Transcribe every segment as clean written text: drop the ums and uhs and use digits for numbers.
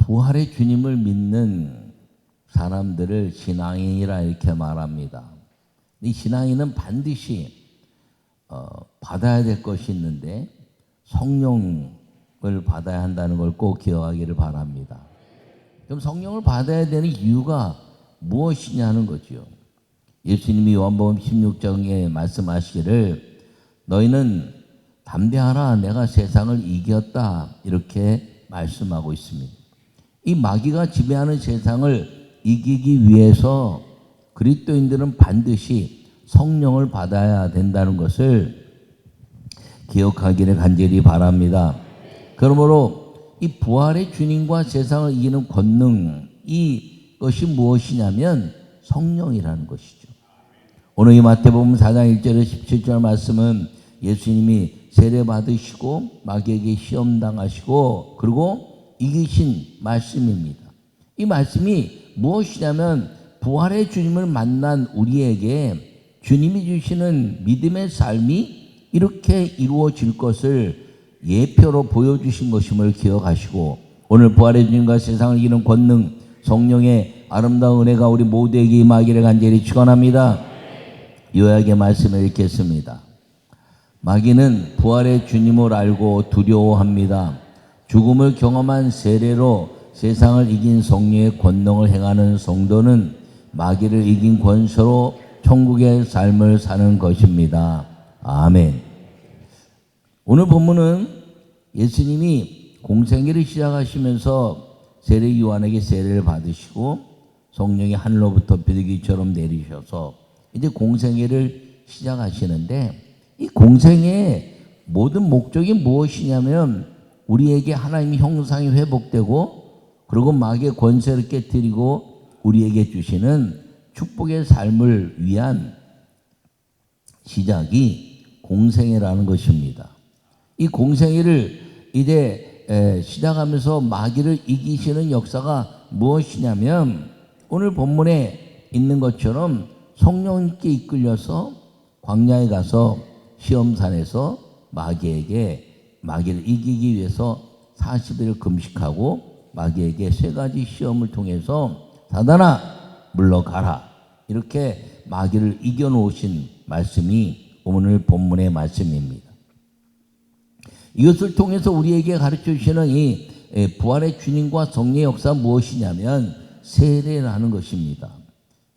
부활의 주님을 믿는 사람들을 신앙인이라 이렇게 말합니다. 이 신앙인은 반드시 받아야 될 것이 있는데 성령을 받아야 한다는 걸 꼭 기억하기를 바랍니다. 그럼 성령을 받아야 되는 이유가 무엇이냐는 거죠. 예수님이 요한복음 16장에 말씀하시기를 너희는 담대하라 내가 세상을 이겼다 이렇게 말씀하고 있습니다. 이 마귀가 지배하는 세상을 이기기 위해서 그리스도인들은 반드시 성령을 받아야 된다는 것을 기억하기를 간절히 바랍니다. 그러므로 이 부활의 주님과 세상을 이기는 권능 이것이 무엇이냐면 성령이라는 것이죠. 오늘 이 마태복음 4장 1절에 17절 말씀은 예수님이 세례 받으시고 마귀에게 시험 당하시고 그리고 이기신 말씀입니다. 이 말씀이 무엇이냐면 부활의 주님을 만난 우리에게 주님이 주시는 믿음의 삶이 이렇게 이루어질 것을 예표로 보여주신 것임을 기억하시고 오늘 부활의 주님과 세상을 이기는 권능 성령의 아름다운 은혜가 우리 모두에게 임하기를 간절히 축원합니다. 요약의 말씀을 읽겠습니다. 마귀는 부활의 주님을 알고 두려워합니다. 죽음을 경험한 세례로 세상을 이긴 성령의 권능을 행하는 성도는 마귀를 이긴 권세로 천국의 삶을 사는 것입니다. 아멘. 오늘 본문은 예수님이 공생애를 시작하시면서 세례 요한에게 세례를 받으시고 성령이 하늘로부터 비둘기처럼 내리셔서 이제 공생애를 시작하시는데 이 공생애의 모든 목적이 무엇이냐면 우리에게 하나님의 형상이 회복되고 그리고 마귀의 권세를 깨뜨리고 우리에게 주시는 축복의 삶을 위한 시작이 공생애라는 것입니다. 이 공생애를 이제 시작하면서 마귀를 이기시는 역사가 무엇이냐면 오늘 본문에 있는 것처럼 성령님께 이끌려서 광야에 가서 시험산에서 마귀를 이기기 위해서 40일을 금식하고 마귀에게 3가지 시험을 통해서 사단아 물러가라 이렇게 마귀를 이겨놓으신 말씀이 오늘 본문의 말씀입니다. 이것을 통해서 우리에게 가르쳐 주시는 이 부활의 주님과 성령의 역사 무엇이냐면 세례라는 것입니다.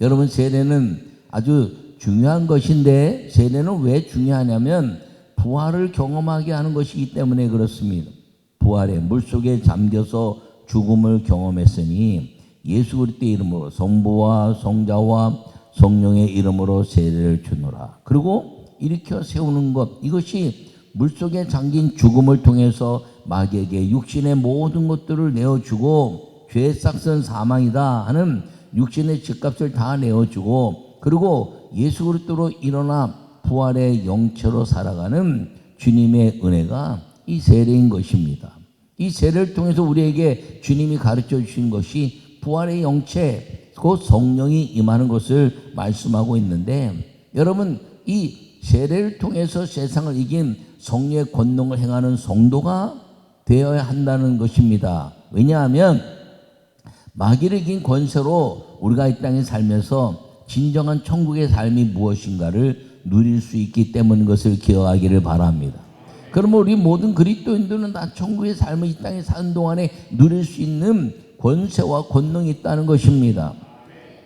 여러분 세례는 아주 중요한 것인데 세례는 왜 중요하냐면 부활을 경험하게 하는 것이기 때문에 그렇습니다. 부활의 물속에 잠겨서 죽음을 경험했으니 예수 그리스도의 이름으로 성부와 성자와 성령의 이름으로 세례를 주노라. 그리고 일으켜 세우는 것 이것이 물속에 잠긴 죽음을 통해서 마귀에게 육신의 모든 것들을 내어주고 죄의 싹은 사망이다 하는 육신의 죗값을 다 내어주고 그리고 예수 그리스도로 일어나 부활의 영체로 살아가는 주님의 은혜가 이 세례인 것입니다. 이 세례를 통해서 우리에게 주님이 가르쳐 주신 것이 부활의 영체 곧 성령이 임하는 것을 말씀하고 있는데 여러분 이 세례를 통해서 세상을 이긴 성령의 권능을 행하는 성도가 되어야 한다는 것입니다. 왜냐하면 마귀를 이긴 권세로 우리가 이 땅에 살면서 진정한 천국의 삶이 무엇인가를 누릴 수 있기 때문인 것을 기억하기를 바랍니다. 그러면 우리 모든 그리스도인들은 다 천국의 삶을 이 땅에 사는 동안에 누릴 수 있는 권세와 권능이 있다는 것입니다.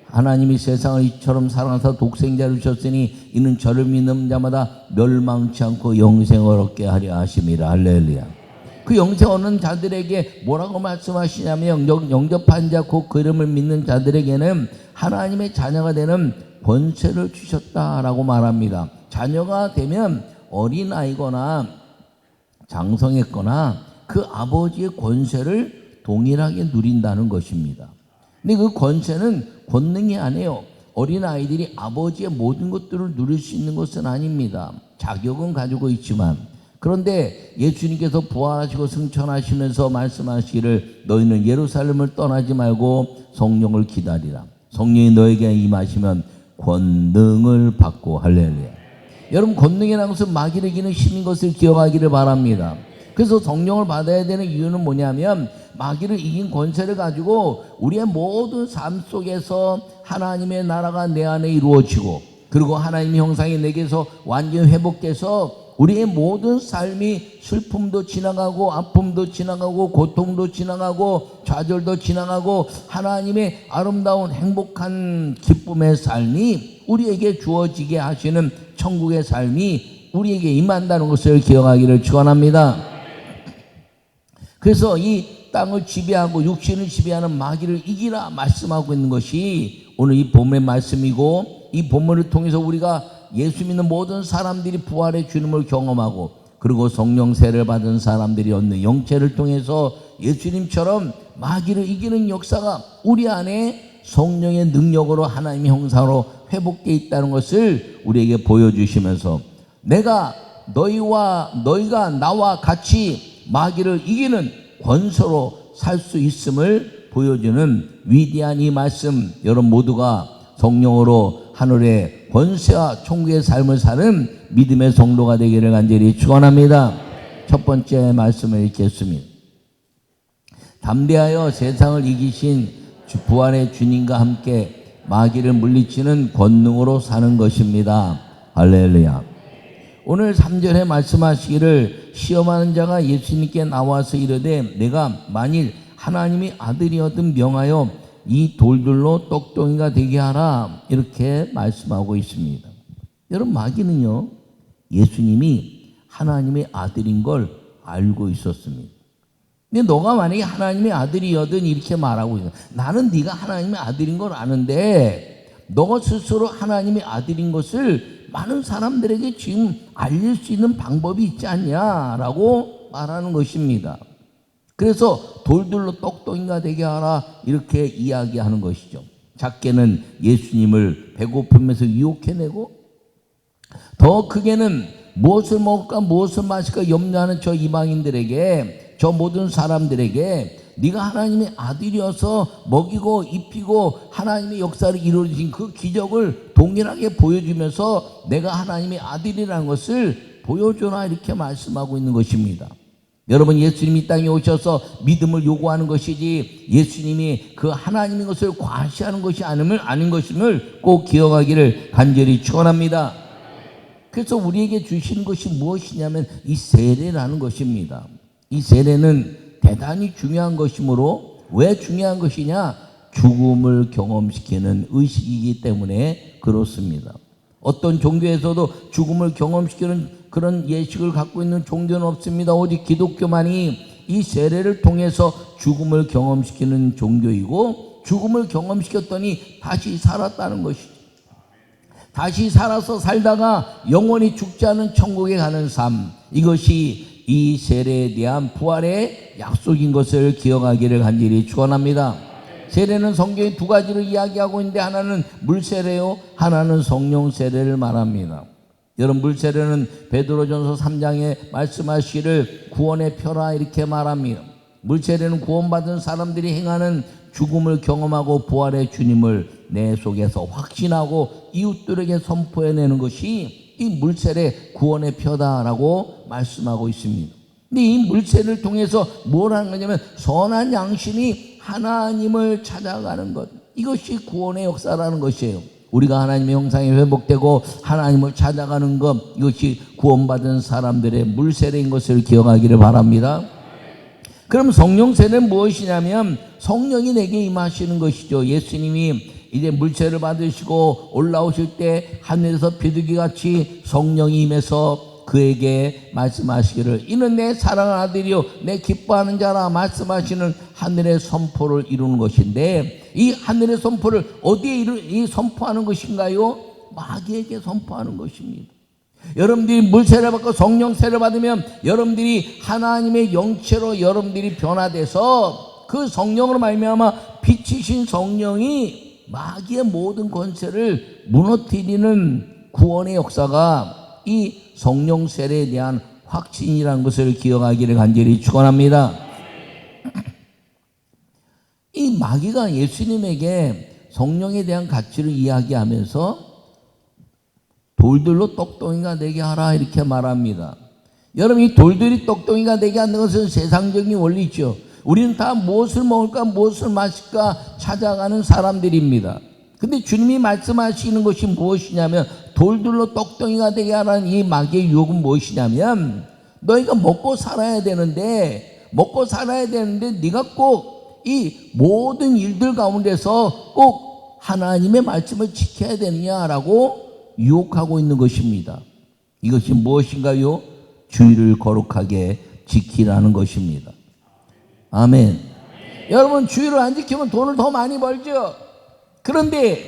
하나님이 세상을 이처럼 사랑하사 독생자를 주셨으니 이는 저를 믿는 자마다 멸망치 않고 영생을 얻게 하려 하심이라. 할렐루야. 그 영생 얻는 자들에게 뭐라고 말씀하시냐면 영접한 자 곧 그 이름을 믿는 자들에게는 하나님의 자녀가 되는 권세를 주셨다라고 말합니다. 자녀가 되면 어린아이거나 장성했거나 그 아버지의 권세를 동일하게 누린다는 것입니다. 근데 그 권세는 권능이 아니에요. 어린아이들이 아버지의 모든 것들을 누릴 수 있는 것은 아닙니다. 자격은 가지고 있지만 그런데 예수님께서 부활하시고 승천하시면서 말씀하시기를 너희는 예루살렘을 떠나지 말고 성령을 기다리라. 성령이 너에게 임하시면 권능을 받고 할렐루야. 여러분 권능이라는 것은 마귀를 이기는 힘인 것을 기억하기를 바랍니다. 그래서 성령을 받아야 되는 이유는 뭐냐면 마귀를 이긴 권세를 가지고 우리의 모든 삶 속에서 하나님의 나라가 내 안에 이루어지고, 그리고 하나님의 형상이 내게서 완전히 회복돼서 우리의 모든 삶이 슬픔도 지나가고 아픔도 지나가고 고통도 지나가고 좌절도 지나가고 하나님의 아름다운 행복한 기쁨의 삶이 우리에게 주어지게 하시는 천국의 삶이 우리에게 임한다는 것을 기억하기를 축원합니다. 그래서 이 땅을 지배하고 육신을 지배하는 마귀를 이기라 말씀하고 있는 것이 오늘 이 본문의 말씀이고, 이 본문을 통해서 우리가 예수 믿는 모든 사람들이 부활의 주님을 경험하고, 그리고 성령 세례를 받은 사람들이 얻는 영체를 통해서 예수님처럼 마귀를 이기는 역사가 우리 안에 성령의 능력으로 하나님의 형상으로 회복되어 있다는 것을 우리에게 보여주시면서, 내가 너희가 나와 같이 마귀를 이기는 권세로 살 수 있음을 보여주는 위대한 이 말씀, 여러분 모두가 성령으로 하늘의 권세와 천국의 삶을 사는 믿음의 성도가 되기를 간절히 축원합니다. 첫 번째 말씀을 읽겠습니다. 담대하여 세상을 이기신 부활의 주님과 함께 마귀를 물리치는 권능으로 사는 것입니다. 할렐루야. 오늘 3절에 말씀하시기를 시험하는 자가 예수님께 나와서 이르되 내가 만일 하나님이 아들이었든 명하여 이 돌들로 떡덩이가 되게 하라, 이렇게 말씀하고 있습니다. 여러분, 마귀는요 예수님이 하나님의 아들인 걸 알고 있었습니다. 근데 너가 만약에 하나님의 아들이거든 이렇게 말하고 있어. 나는 네가 하나님의 아들인 걸 아는데 너 스스로 하나님의 아들인 것을 많은 사람들에게 지금 알릴 수 있는 방법이 있지 않냐라고 말하는 것입니다. 그래서 돌들로 떡덩이가 되게 하라, 이렇게 이야기하는 것이죠. 작게는 예수님을 배고픔에서 유혹해내고, 더 크게는 무엇을 먹을까 무엇을 마실까 염려하는 저 이방인들에게, 저 모든 사람들에게 네가 하나님의 아들이어서 먹이고 입히고 하나님의 역사를 이루어진 그 기적을 동일하게 보여주면서 내가 하나님의 아들이라는 것을 보여줘라, 이렇게 말씀하고 있는 것입니다. 여러분, 예수님이 이 땅에 오셔서 믿음을 요구하는 것이지 예수님이 그 하나님인 것을 과시하는 것이 아닌 것임을 꼭 기억하기를 간절히 축원합니다. 그래서 우리에게 주시는 것이 무엇이냐면 이 세례라는 것입니다. 이 세례는 대단히 중요한 것이므로, 왜 중요한 것이냐? 죽음을 경험시키는 의식이기 때문에 그렇습니다. 어떤 종교에서도 죽음을 경험시키는 그런 예식을 갖고 있는 종교는 없습니다. 오직 기독교만이 이 세례를 통해서 죽음을 경험시키는 종교이고, 죽음을 경험시켰더니 다시 살았다는 것이죠. 다시 살아서 살다가 영원히 죽지 않은 천국에 가는 삶, 이것이 이 세례에 대한 부활의 약속인 것을 기억하기를 간절히 축원합니다. 세례는 성경이 두 가지로 이야기하고 있는데, 하나는 물세례요, 하나는 성령 세례를 말합니다. 여러분, 물세례는 베드로전서 3장에 말씀하시기를 구원의 표라, 이렇게 말합니다. 물세례는 구원받은 사람들이 행하는 죽음을 경험하고 부활의 주님을 내 속에서 확신하고 이웃들에게 선포해내는 것이 이 물세례 구원의 표다라고 말씀하고 있습니다. 근데 이 물세례를 통해서 뭘 하는 거냐면 선한 양심이 하나님을 찾아가는 것, 이것이 구원의 역사라는 것이에요. 우리가 하나님의 형상이 회복되고 하나님을 찾아가는 것, 이것이 구원받은 사람들의 물세례인 것을 기억하기를 바랍니다. 그럼 성령 세례는 무엇이냐면 성령이 내게 임하시는 것이죠. 예수님이 이제 물세를 받으시고 올라오실 때 하늘에서 비둘기같이 성령이 임해서 그에게 말씀하시기를 이는 내 사랑하는 아들이요 내 기뻐하는 자라 말씀하시는 하늘의 선포를 이루는 것인데, 이 하늘의 선포를 어디에 선포하는 것인가요? 마귀에게 선포하는 것입니다. 여러분들이 물세를 받고 성령 세를 받으면 여러분들이 하나님의 영체로 여러분들이 변화돼서 그 성령으로 말미암아 빛이신 성령이 마귀의 모든 권세를 무너뜨리는 구원의 역사가 이 성령 세례에 대한 확신이라는 것을 기억하기를 간절히 축원합니다. 이 마귀가 예수님에게 성령에 대한 가치를 이야기하면서 돌들로 떡덩이가 되게 하라, 이렇게 말합니다. 여러분, 이 돌들이 떡덩이가 되게 하는 것은 세상적인 원리죠. 우리는 다 무엇을 먹을까 무엇을 마실까 찾아가는 사람들입니다. 근데 주님이 말씀하시는 것이 무엇이냐면, 돌들로 떡덩이가 되게 하라는 이 마귀의 유혹은 무엇이냐면, 너희가 먹고 살아야 되는데 네가 꼭 이 모든 일들 가운데서 꼭 하나님의 말씀을 지켜야 되느냐라고 유혹하고 있는 것입니다. 이것이 무엇인가요? 주의를 거룩하게 지키라는 것입니다. 아멘. 여러분, 주의를 안 지키면 돈을 더 많이 벌죠. 그런데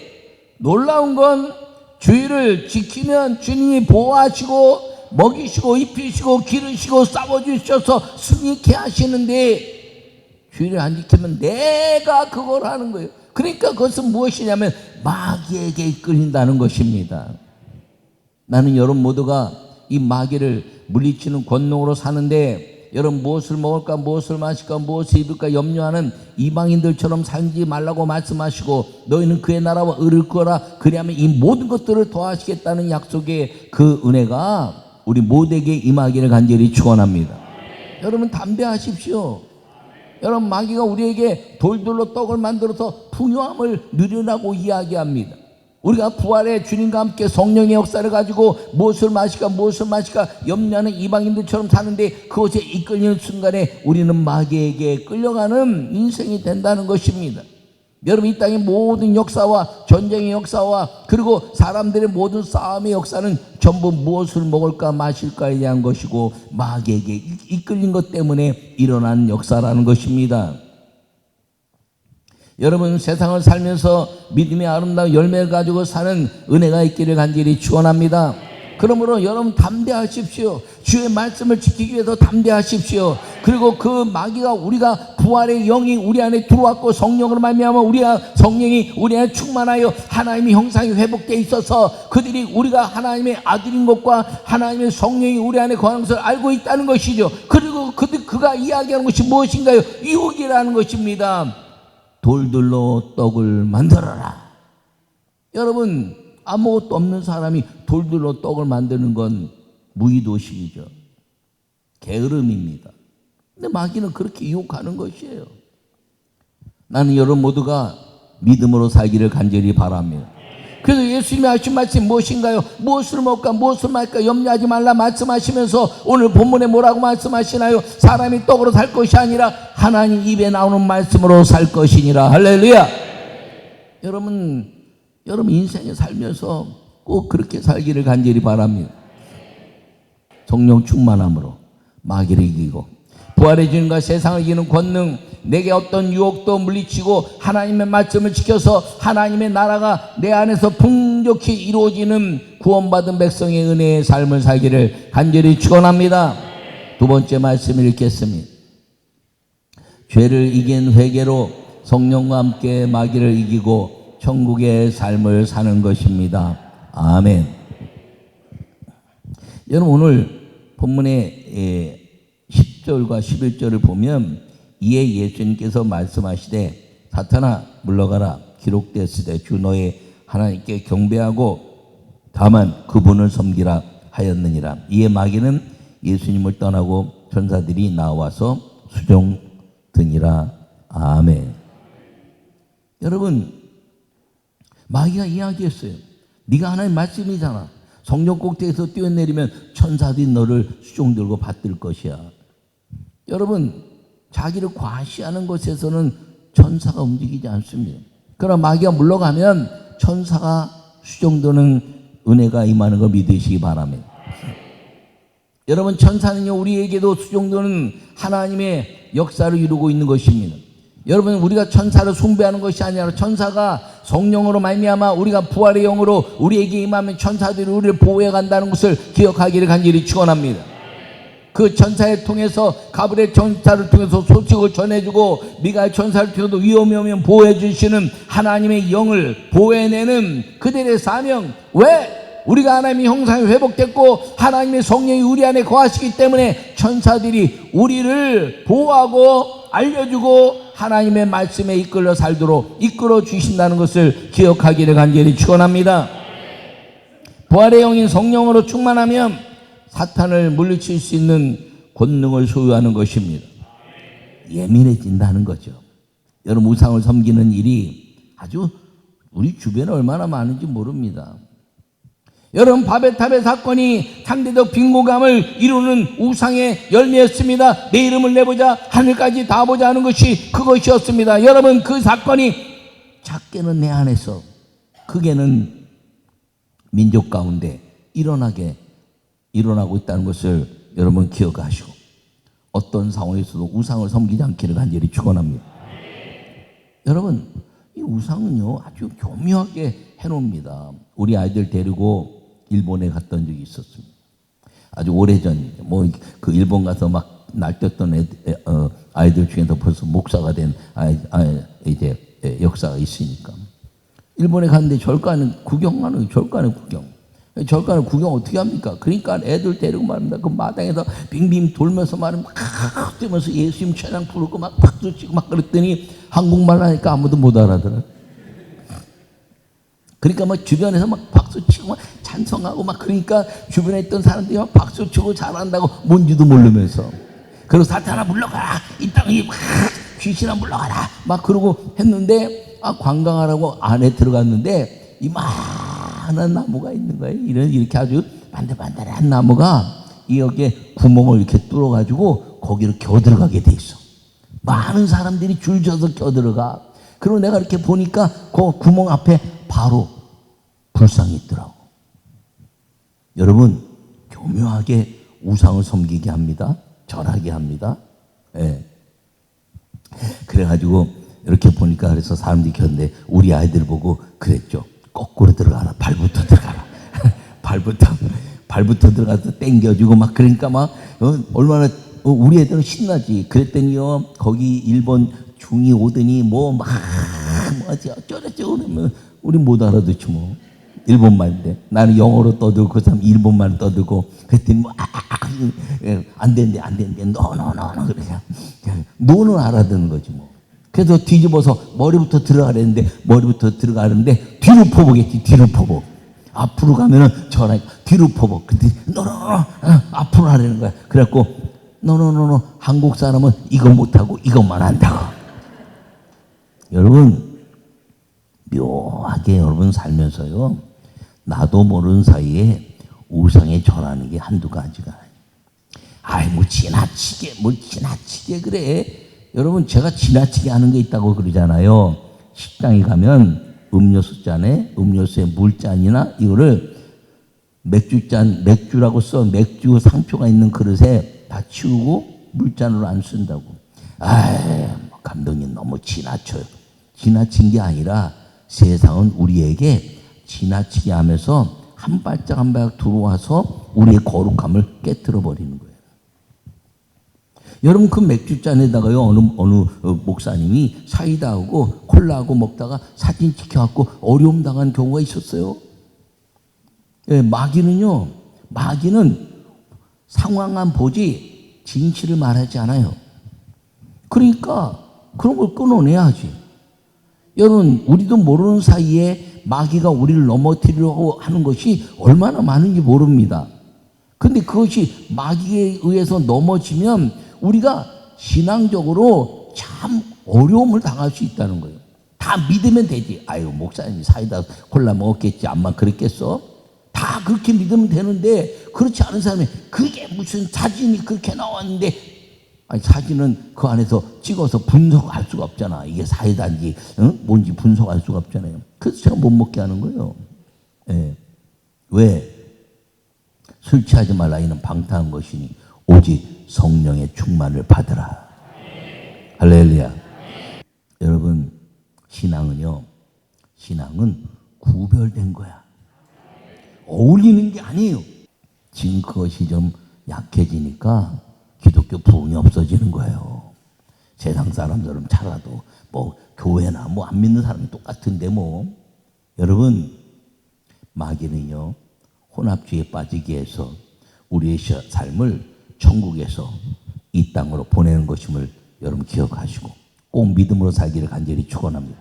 놀라운 건, 주의를 지키면 주님이 보호하시고 먹이시고 입히시고 기르시고 싸워주셔서 승리케 하시는데, 주의를 안 지키면 내가 그걸 하는 거예요. 그러니까 그것은 무엇이냐면 마귀에게 이끌린다는 것입니다. 나는 여러분 모두가 이 마귀를 물리치는 권능으로 사는데, 여러분 무엇을 먹을까 무엇을 마실까 무엇을 입을까 염려하는 이방인들처럼 살지 말라고 말씀하시고, 너희는 그의 나라와 의를 구하라, 그리하면 이 모든 것들을 더하시겠다는 약속의 그 은혜가 우리 모두에게 임하기를 간절히 축원합니다. 여러분, 담대하십시오. 여러분, 마귀가 우리에게 돌들로 떡을 만들어서 풍요함을 누리라고 이야기합니다. 우리가 부활의 주님과 함께 성령의 역사를 가지고 무엇을 마실까 염려하는 이방인들처럼 사는데, 그것에 이끌리는 순간에 우리는 마귀에게 끌려가는 인생이 된다는 것입니다. 여러분, 이 땅의 모든 역사와 전쟁의 역사와 그리고 사람들의 모든 싸움의 역사는 전부 무엇을 먹을까 마실까에 대한 것이고, 마귀에게 이끌린 것 때문에 일어난 역사라는 것입니다. 여러분, 세상을 살면서 믿음의 아름다운 열매를 가지고 사는 은혜가 있기를 간절히 축원합니다. 그러므로 여러분, 담대하십시오. 주의 말씀을 지키기 위해서 담대하십시오. 그리고 그 마귀가, 우리가 부활의 영이 우리 안에 들어왔고 성령으로 말미암아 성령이 우리 안에 충만하여 하나님의 형상이 회복되어 있어서 그들이 우리가 하나님의 아들인 것과 하나님의 성령이 우리 안에 거하는 것을 알고 있다는 것이죠. 그리고 그가 이야기하는 것이 무엇인가요? 유혹이라는 것입니다. 돌들로 떡을 만들어라. 여러분, 아무것도 없는 사람이 돌들로 떡을 만드는 건 무의도식이죠. 게으름입니다. 근데 마귀는 그렇게 유혹하는 것이에요. 나는 여러분 모두가 믿음으로 살기를 간절히 바랍니다. 그래서 예수님이 하신 말씀이 무엇인가요? 무엇을 먹을까 무엇을 마실까 염려하지 말라 말씀하시면서, 오늘 본문에 뭐라고 말씀하시나요? 사람이 떡으로 살 것이 아니라 하나님 입에 나오는 말씀으로 살 것이니라. 할렐루야. 여러분 인생에 살면서 꼭 그렇게 살기를 간절히 바랍니다. 성령 충만함으로 마귀를 이기고 부활의 주님과 세상을 이기는 권능, 내게 어떤 유혹도 물리치고 하나님의 말씀을 지켜서 하나님의 나라가 내 안에서 풍족히 이루어지는 구원받은 백성의 은혜의 삶을 살기를 간절히 축원합니다. 두 번째 말씀을 읽겠습니다. 죄를 이긴 회개로 성령과 함께 마귀를 이기고 천국의 삶을 사는 것입니다. 아멘. 여러분, 오늘 본문의 10절과 11절을 보면, 이에 예수님께서 말씀하시되 사탄아 물러가라, 기록되었으되 주 너의 하나님께 경배하고 다만 그분을 섬기라 하였느니라. 이에 마귀는 예수님을 떠나고 천사들이 나와서 수종드니라. 아멘. 여러분, 마귀가 이야기했어요. 네가 하나님 말씀이잖아. 성령 꼭대기에서 뛰어내리면 천사들이 너를 수종들고 받들 것이야. 여러분, 자기를 과시하는 것에서는 천사가 움직이지 않습니다. 그러나 마귀가 물러가면 천사가 수종드는 은혜가 임하는 걸 믿으시기 바랍니다. 여러분, 천사는요, 우리에게도 수종드는 하나님의 역사를 이루고 있는 것입니다. 여러분, 우리가 천사를 숭배하는 것이 아니라 천사가 성령으로 말미암아 우리가 부활의 영으로 우리에게 임하면 천사들이 우리를 보호해 간다는 것을 기억하기를 간절히 축원합니다. 그 천사를 통해서, 가브리엘 천사를 통해서 소식을 전해주고 미가엘 천사를 통해서 위험이 오면 보호해 주시는 하나님의 영을 보호해내는 그들의 사명. 왜? 우리가 하나님의 형상이 회복됐고 하나님의 성령이 우리 안에 거하시기 때문에 천사들이 우리를 보호하고 알려주고 하나님의 말씀에 이끌려 살도록 이끌어 주신다는 것을 기억하기를 간절히 축원합니다. 부활의 영인 성령으로 충만하면 사탄을 물리칠 수 있는 권능을 소유하는 것입니다. 예민해진다는 거죠. 여러분, 우상을 섬기는 일이 아주 우리 주변에 얼마나 많은지 모릅니다. 여러분, 바벨탑의 사건이 상대적 빈곤감을 이루는 우상의 열매였습니다. 내 이름을 내보자, 하늘까지 다 보자 하는 것이 그것이었습니다. 여러분, 그 사건이 작게는 내 안에서, 크게는 민족 가운데 일어나고 있다는 것을 여러분 기억하시고, 어떤 상황에서도 우상을 섬기지 않기를 간절히 축원합니다. 여러분, 이 우상은요 아주 교묘하게 해놓습니다. 우리 아이들 데리고 일본에 갔던 적이 있었습니다. 아주 오래전이죠. 뭐 그 일본 가서 막 날뛰었던 아이들 중에서 벌써 목사가 된 이제 역사가 있으니까 일본에 갔는데 절간을 구경하는 절간을 구경 어떻게 합니까? 그러니까 애들 데리고 말입니다. 그 마당에서 빙빙 돌면서 말입니다. 막 뛰면서 예수님 찬양 부르고 막 박수 치고 막 그랬더니 한국말 하니까 아무도 못 알아들어요. 그러니까 막 주변에서 막 박수 치고 막 찬송하고 막 그러니까 주변에 있던 사람들이 막 박수 치고 잘한다고 뭔지도 모르면서, 그리고 사탄아 물러가라, 이 땅에 막 귀신아 물러가라 막 그러고 했는데, 관광하라고 안에 들어갔는데 이 많은 나무가 있는 거예요. 이렇게 아주 반들반들한 나무가 여기에 구멍을 이렇게 뚫어가지고 거기로 겨들어가게 돼 있어. 많은 사람들이 줄 서서 겨들어가. 그리고 내가 이렇게 보니까 그 구멍 앞에 바로 불상이 있더라고. 여러분, 교묘하게 우상을 섬기게 합니다. 절하게 합니다. 예. 그래가지고 이렇게 보니까 그래서 사람들이 켰는데 우리 아이들 보고 그랬죠. 거꾸로 들어가라. 발부터 들어가라. 발부터 들어가서 땡겨주고 막 그러니까 막 얼마나 우리 애들은 신나지. 그랬더니요 거기 일본 중이 오더니 뭐지 어쩌고저쩌고 그러면 우리 못 알아듣지 뭐. 일본말인데 나는 영어로 떠들고 그 사람 일본말 떠들고 그랬더니 뭐 안 된대 노 그래요. 노는 알아듣는 거지 뭐. 그래서 뒤집어서 머리부터 들어가랬는데 머리부터 들어가는데 뒤로 포복했지. 뒤로 포복. 앞으로 가면은 전화 뒤로 포복. 근데 노 앞으로 하라는 거야. 그래갖고 노 한국 사람은 이거 못하고 이것만 한다고. 여러분, 묘하게 여러분 살면서요 나도 모르는 사이에 우상에 절하는 게 한두 가지가 아니에요. 뭐 지나치게 그래. 여러분, 제가 지나치게 하는 게 있다고 그러잖아요. 식당에 가면 음료수 잔에 음료수에 물잔이나 이거를 맥주라고 써 맥주 상표가 있는 그릇에 다 치우고 물잔으로 안 쓴다고. 감독님 너무 지나쳐요. 지나친 게 아니라 세상은 우리에게 지나치게 하면서 한 발짝 한 발짝 들어와서 우리의 거룩함을 깨트려 버리는 거예요. 여러분, 그 맥주잔에다가요 어느 목사님이 사이다하고 콜라하고 먹다가 사진 찍혀갖고 어려움 당한 경우가 있었어요. 예, 마귀는 상황만 보지 진실을 말하지 않아요. 그러니까 그런 걸 끊어내야지. 여러분, 우리도 모르는 사이에 마귀가 우리를 넘어뜨리려고 하는 것이 얼마나 많은지 모릅니다. 근데 그것이 마귀에 의해서 넘어지면 우리가 신앙적으로 참 어려움을 당할 수 있다는 거예요. 다 믿으면 되지. 목사님이 사이다 콜라 먹었겠지. 암만 그랬겠어? 다 그렇게 믿으면 되는데 그렇지 않은 사람이 그게 무슨 사진이 그렇게 나왔는데 사진은 그 안에서 찍어서 분석할 수가 없잖아. 이게 사이다인지 뭔지 분석할 수가 없잖아요. 그래서 제가 못 먹게 하는 거예요. 예. 왜? 술 취하지 말라. 이는 방탕한 것이니 오직 성령의 충만을 받으라. 할렐루야. 여러분, 신앙은 구별된 거야. 어울리는 게 아니에요. 지금 그것이 좀 약해지니까 기독교 부흥이 없어지는 거예요. 세상 사람들은 차라도 교회나 안 믿는 사람이 똑같은데 여러분, 마귀는요 혼합주의에 빠지게 해서 우리의 삶을 천국에서 이 땅으로 보내는 것임을 여러분 기억하시고 꼭 믿음으로 살기를 간절히 축원합니다.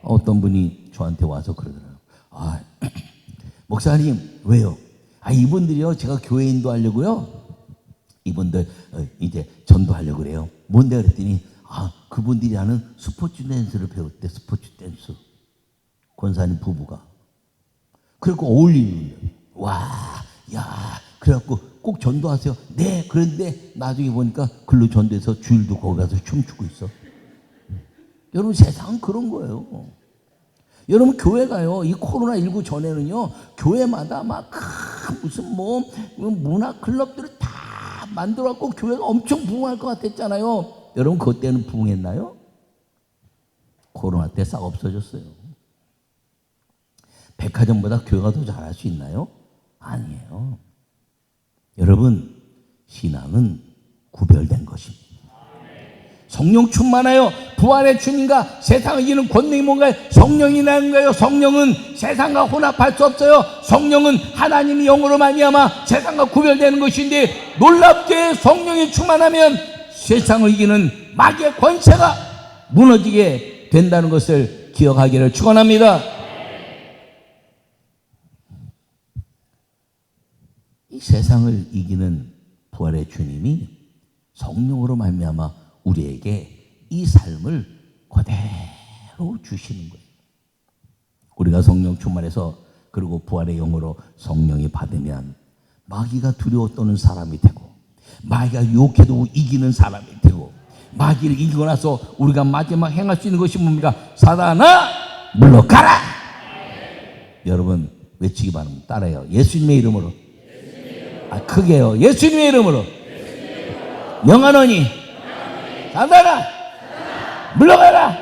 어떤 분이 저한테 와서 그러더라고요. 목사님 왜요? 이분들이요, 제가 교회 인도하려고요, 이분들 이제 전도하려고 그래요. 뭔데 그랬더니 그분들이 하는 스포츠 댄스를 배웠대. 스포츠 댄스. 권사님 부부가. 그래갖고 어울리는 거예요. 와, 야, 그래갖고 꼭 전도하세요. 네. 그런데 나중에 보니까 글로 전도해서 주일도 거기 가서 춤추고 있어. 여러분, 세상은 그런 거예요. 여러분, 교회가요, 이 코로나19 전에는요, 교회마다 막 무슨 문화 클럽들을 다 만들어갖고 교회가 엄청 부흥할 것 같았잖아요. 여러분, 그것 때는 부흥했나요? 코로나 때 싹 없어졌어요. 백화점보다 교회가 더 잘할 수 있나요? 아니에요. 여러분, 신앙은 구별된 것입니다. 성령 충만하여 부활의 주님과 세상을 이기는 권능이 뭔가요? 성령이라는 거예요. 성령은 세상과 혼합할 수 없어요. 성령은 하나님의 영으로 말미암아 세상과 구별되는 것인데, 놀랍게 성령이 충만하면 세상을 이기는 마귀의 권세가 무너지게 된다는 것을 기억하기를 축원합니다. 이 세상을 이기는 부활의 주님이 성령으로 말미암아 우리에게 이 삶을 그대로 주시는 거예요. 우리가 성령 충만해서 그리고 부활의 영으로 성령이 받으면 마귀가 두려워 떠는 사람이 되고, 마귀가 유혹해도 이기는 사람이 되고, 마귀를 이기고 나서 우리가 마지막 행할 수 있는 것이 뭡니까? 사단아 물러가라. 여러분, 외치기 바랍니다. 따라해요. 예수님의 이름으로. 크게요. 예수님의 이름으로. 명하노니 사단아 물러가라.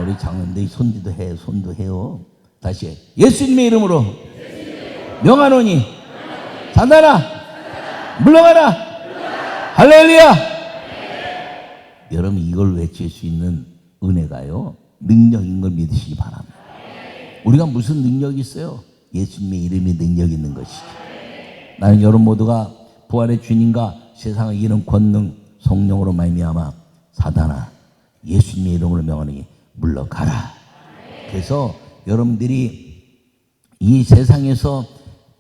우리 장로님들 손도 해요. 손도 해요. 다시 예수님의 이름으로 명하노니 사단아 물러가라. 할렐루야. 여러분, 이걸 외칠 수 있는 은혜가요, 능력인 걸 믿으시기 바랍니다. 우리가 무슨 능력이 있어요? 예수님의 이름이 능력 있는 것이죠. 나는 여러분 모두가 부활의 주님과 세상을 이기는 권능 성령으로 말미암아 사단아 예수님의 이름으로 명하니 물러가라. 그래서 여러분들이 이 세상에서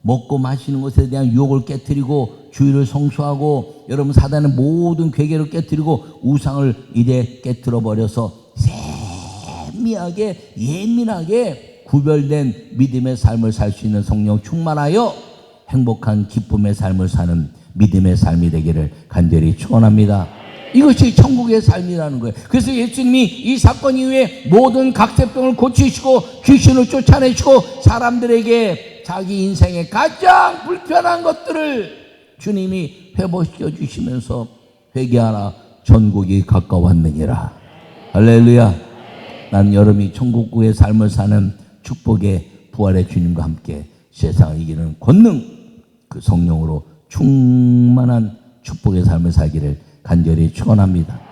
먹고 마시는 것에 대한 유혹을 깨뜨리고 주의를 성수하고, 여러분 사단의 모든 괴계를 깨뜨리고 우상을 이제 깨뜨려 버려서 세미하게 예민하게 구별된 믿음의 삶을 살 수 있는 성령 충만하여 행복한 기쁨의 삶을 사는 믿음의 삶이 되기를 간절히 축원합니다. 이것이 천국의 삶이라는 거예요. 그래서 예수님이 이 사건 이후에 모든 각세병을 고치시고 귀신을 쫓아내시고 사람들에게 자기 인생의 가장 불편한 것들을 주님이 회복시켜 주시면서 회개하라 천국이 가까웠느니라. 할렐루야. 나는 여러분이 천국의 삶을 사는 축복의 부활의 주님과 함께 세상을 이기는 권능 그 성령으로 충만한 축복의 삶을 살기를 간절히 축원합니다.